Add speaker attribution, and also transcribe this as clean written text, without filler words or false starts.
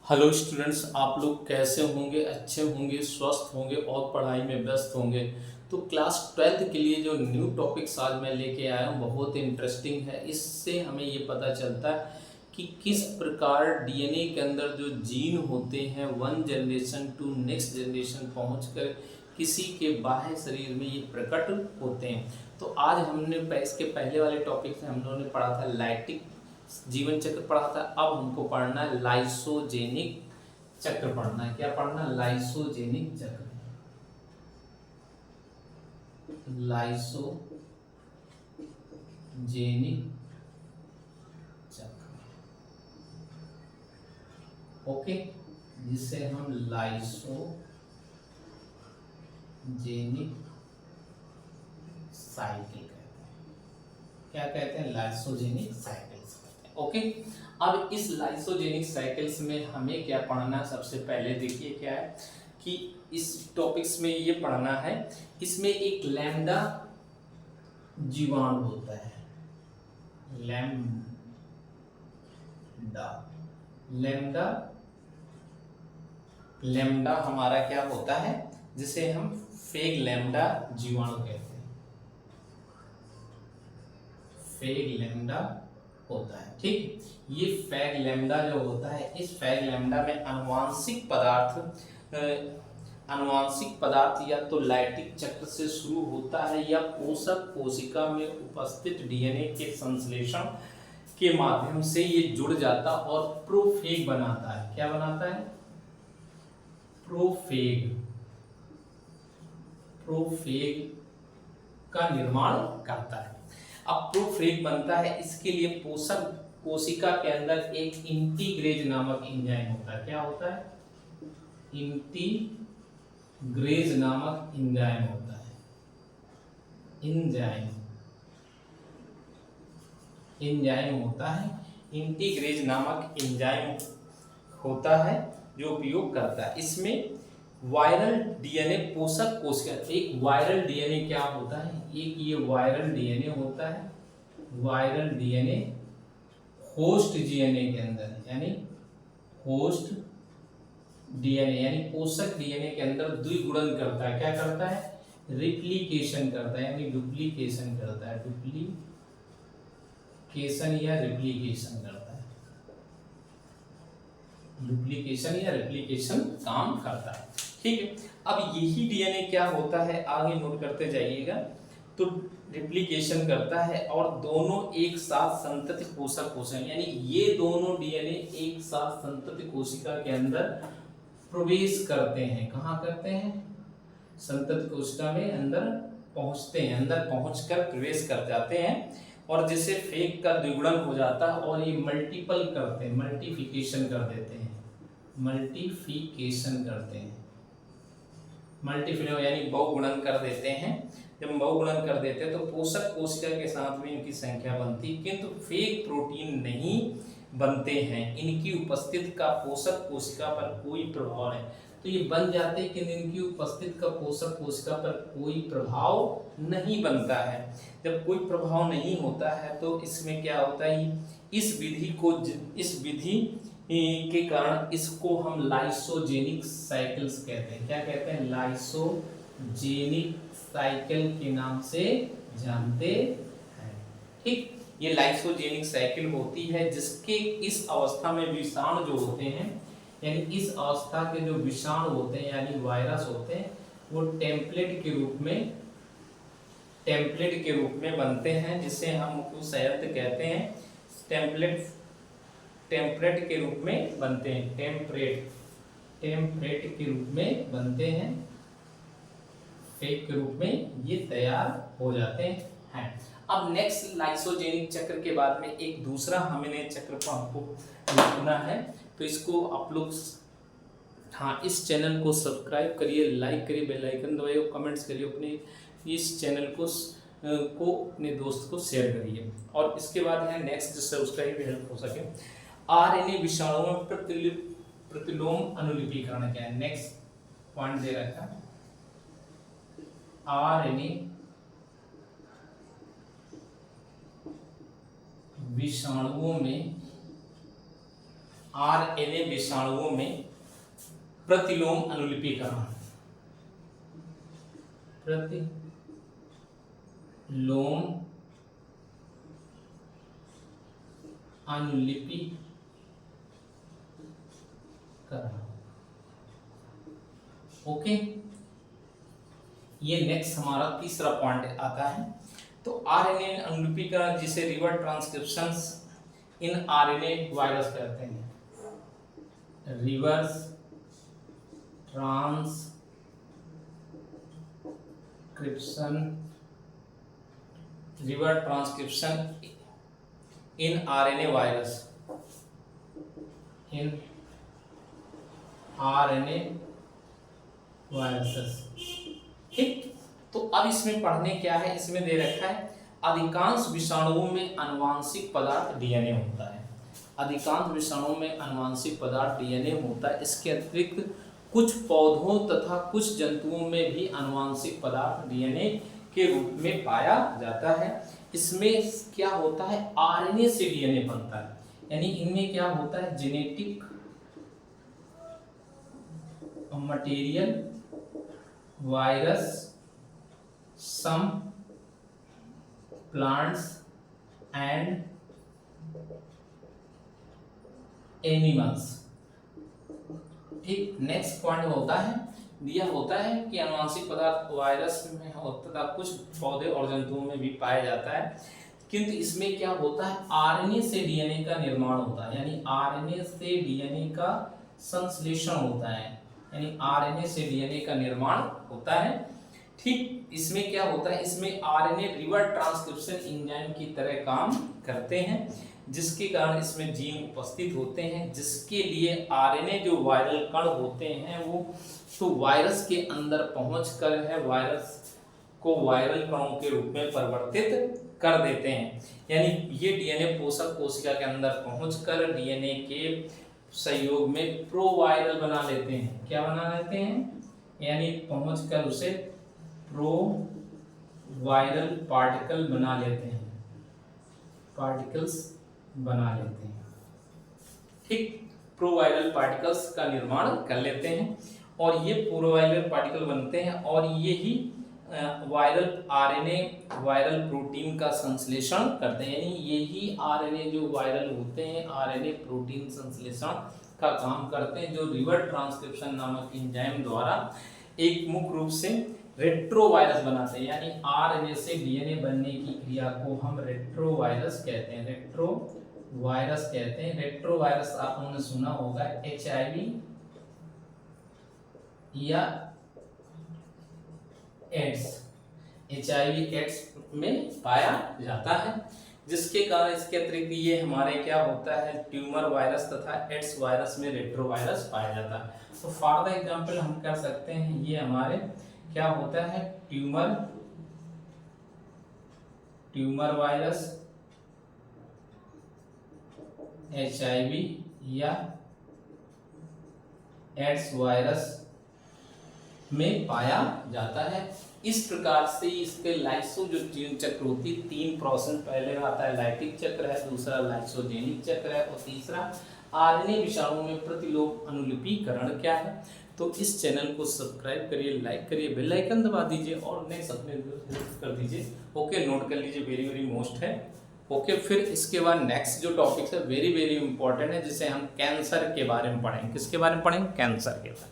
Speaker 1: Hello students, आप लोग कैसे होंगे? अच्छे होंगे, स्वस्थ होंगे और पढ़ाई में व्यस्त होंगे। तो क्लास 12th के लिए जो न्यू टॉपिक्स आज मैं लेके आया हूँ बहुत इंटरेस्टिंग है। इससे हमें ये पता चलता है कि किस प्रकार डीएनए के अंदर जो जीन होते हैं one generation to next generation पहुंचकर किसी के बाह्य शरीर में ये प्रकट होते हैं। तो आज हमने इसके पहले वाले टॉपिक में हम लोगों ने पढ़ा था लाइटिक जीवन चक्र पढ़ा था। अब हमको पढ़ना है लाइसोजेनिक चक्र पढ़ना है। क्या पढ़ना है? लाइसोजेनिक चक्र। लाइसोजेनिक चक्र, ओके, जिसे हम लाइसोजेनिक साइकिल कहते हैं। क्या कहते हैं? लाइसोजेनिक साइकिल्स कहते हैं। ओके, अब इस लाइसोजेनिक साइकिल्स में हमें क्या पढ़ना है? सबसे पहले देखिए क्या है कि इस टॉपिक्स में ये पढ़ना है, इसमें एक लैम्डा जीवाणु होता है। लैम्डा लैम्डा लैम्डा हमारा क्या होता है, जिसे हम फेग लैम्डा जीवाणु कहते हैं। फेग लैम्डा होता है, ठीक। ये फैग लैम्डा जो होता है, इस फैग लैम्डा में अनुवांशिक पदार्थ या तो लाइटिक चक्र से शुरू होता है या पोषक कोशिका में उपस्थित डीएनए के संश्लेषण के माध्यम से ये जुड़ जाता और प्रोफेग बनाता है। क्या बनाता है? प्रोफेग प्रोफेग का निर्माण करता है। अब प्रोफेग बनता है, इसके लिए पोषक कोशिका के अंदर एक इंटीग्रेज नामक एंजाइम होता है। क्या होता है? इंटीग्रेज नामक एंजाइम होता है। एंजाइम होता है, इंटीग्रेज नामक एंजाइम होता है जो उपयोग करता है। इसमें वायरल डीएनए पोषक कोशिका, एक वायरल डीएनए क्या होता है? एक ये वायरल डीएनए होता है। वायरल डीएनए होस्ट डीएनए के अंदर यानी होस्ट डीएनए यानी पोषक डीएनए के अंदर द्विगुणन करता है। क्या करता है? रिप्लिकेशन करता है, यानी डुप्लीकेशन करता है। डुप्लीकेशन या रिप्लिकेशन करता है। डुप्लीकेशन या रिप्लिकेशन काम करता है, ठीक है। अब यही डीएनए क्या होता है, आगे नोट करते जाइएगा। तो रिप्लिकेशन करता है और दोनों एक साथ संतति पोषक कोशिका, यानी ये दोनों डीएनए एक साथ संतति कोशिका के अंदर प्रवेश करते हैं। कहाँ करते हैं? संतति कोशिका में अंदर पहुंचते हैं, अंदर पहुंचकर प्रवेश कर जाते हैं और जिसे फेग का द्विगुणन हो जाता है और ये मल्टीपल करते हैं, मल्टीप्लिकेशन कर देते हैं। मल्टीप्लिकेशन करते हैं, मल्टीप्लिकेशन यानी बहुगुणन कर देते हैं। जब बहुगुणन कर देते हैं तो पोषक कोशिका के साथ में इनकी संख्या बनती, किंतु फेग प्रोटीन नहीं बनते हैं। इनकी उपस्थिति का पोषक कोशिका पर कोई प्रभाव नहीं। तो ये बन जाते हैं कि इनकी उपस्थिति का पोषक कोशिका पर कोई प्रभाव नहीं बनता है। जब कोई प्रभाव नहीं होता है तो इसमें क्या होता है, इस विधि के कारण इसको हम लाइसोजेनिक साइकिल्स कहते हैं। क्या कहते हैं? लाइसोजेनिक साइकिल के नाम से जानते हैं, ठीक। ये लाइसोजेनिक साइकिल होती है जिसके इस अवस्था में विषाणु जो होते हैं, यानी इस अवस्था के जो विषाणु होते हैं यानी वायरस होते हैं, वो टेम्पलेट के रूप में बनते हैं, जिसे हम संयंत्र कहते हैं। टेम्पलेट के रूप में बनते हैं। टेम्पलेट के रूप में बनते हैं, फेक के रूप में ये तैयार हो जाते हैं। अब नेक्स्ट लाइसोजेनिक चक्र के बाद में एक दूसरा हमें चक्र को हमको लिखना है। तो इसको आप लोग इस चैनल को सब्सक्राइब करिए, लाइक करिए, बेल आइकन दबाइए और कमेंट्स करिए। अपने इस चैनल को अपने दोस्त को शेयर करिए। और इसके बाद है नेक्स्ट, जिससे उसका ही हेल्प हो सके, आरएनए विषाणुओं में प्रतिलोम अनुलिपीकरण क्या है? नेक्स्ट पॉइंट दे रखा है, आरएनए विषाणुओं में आरएनए विषाणुओं में प्रतिलोम अनुलिपीकरण, प्रतिलोम अनुलिपीकरण। ओके, ये नेक्स्ट हमारा तीसरा पॉइंट आता है। तो आरएनए अनुलिपीकरण जिसे रिवर्स ट्रांसक्रिप्शंस इन आरएनए वायरस कहते हैं, reverse transcription in RNA virus, in RNA viruses. ठीक, तो अब इसमें पढ़ने क्या है, इसमें दे रखा है अधिकांश विषाणुओं में आनुवांशिक पदार्थ डीएनए होता है। अधिकांश विषाणुओं में आनुवांशिक पदार्थ डीएनए होता है। इसके अतिरिक्त कुछ पौधों तथा कुछ जंतुओं में भी आनुवांशिक पदार्थ डीएनए के रूप में पाया जाता है। इसमें क्या होता है, आरएनए से डीएनए बनता है, यानी इनमें क्या होता है, genetic material virus some plants and animals. ठीक, नेक्स्ट पॉइंट होता है, दिया होता है कि आनुवांशिक पदार्थ वायरस में होता है, कुछ पौधे और जंतुओं में भी पाया जाता है, किंतु इसमें क्या होता है, आरएनए से डीएनए का निर्माण होता है, यानी आरएनए से डीएनए का संश्लेषण होता है, यानी आरएनए से डीएनए का निर्माण होता है। ठीक, इसमें क्या होता है, इसमें आरएनए रिवर्स ट्रांसक्रिप्शन एंजाइम की तरह काम करते हैं, जिसके कारण इसमें जीन उपस्थित होते हैं, जिसके लिए आरएनए जो वायरल कण होते हैं वो तो वायरस के अंदर पहुंचकर है वायरस को वायरल कणों के रूप में परिवर्तित कर देते हैं। यानी ये डीएनए पोषक कोशिका के अंदर पहुंचकर डीएनए के सहयोग में प्रोवायरल बना लेते हैं। क्या बना लेते हैं, यानी पहुंचकर उसे प्रोवायरल पार्टिकल बना लेते हैं, पार्टिकल्स बना लेते हैं। ठीक, प्रोवायरल पार्टिकल्स का निर्माण कर लेते हैं और ये प्रोवायरल पार्टिकल बनते हैं और ये ही वायरल आरएनए वायरल प्रोटीन का संश्लेषण करते हैं, यानी यही आरएनए जो वायरल होते हैं आरएनए प्रोटीन संश्लेषण का काम करते हैं, जो रिवर्स ट्रांसक्रिप्शन नामक एंजाइम द्वारा एक मुख्य रूप से रेट्रोवायरस बनाते हैं, यानी आरएनए से डीएनए बनने की क्रिया को हम रेट्रोवायरस कहते हैं, रेट्रोवायरस कहते हैं। रेट्रोवायरस आपने सुना होगा एचआईवी या एड्स, एचआईवी एड्स में पाया जाता है, जिसके कारण इसके अतिरिक्त ये हमारे क्या होता है, ट्यूमर वायरस तथा एड्स वायरस में रेट्रोवायरस पाया जाता है। तो फॉर द एग्जांपल हम कर सकते हैं, ये हमारे क्या होता है, ट्यूमर वायरस, एचआईवी या एड्स वायरस में पाया जाता है। इस प्रकार से इसके लाइसो जो जीवन चक्र होती है, 3 प्रोसेस पहले आता है, लाइटिक चक्र है, दूसरा लाइसोजेनिक चक्र है और तीसरा आरएनए विषाणु में प्रतिलोम अनुलिपीकरण क्या है। तो इस चैनल को सब्सक्राइब करिए, लाइक करिए, बेल आइकन दबा दीजिए और नेक्स्ट अपने कर दीजिए। ओके, नोट कर लीजिए, वेरी वेरी मोस्ट है। ओके, फिर इसके बाद नेक्स्ट जो टॉपिक है वेरी वेरी इंपॉर्टेंट है, जिसे हम कैंसर के बारे में पढ़ेंगे। किसके बारे में पढ़ेंगे, कैंसर के बारे में।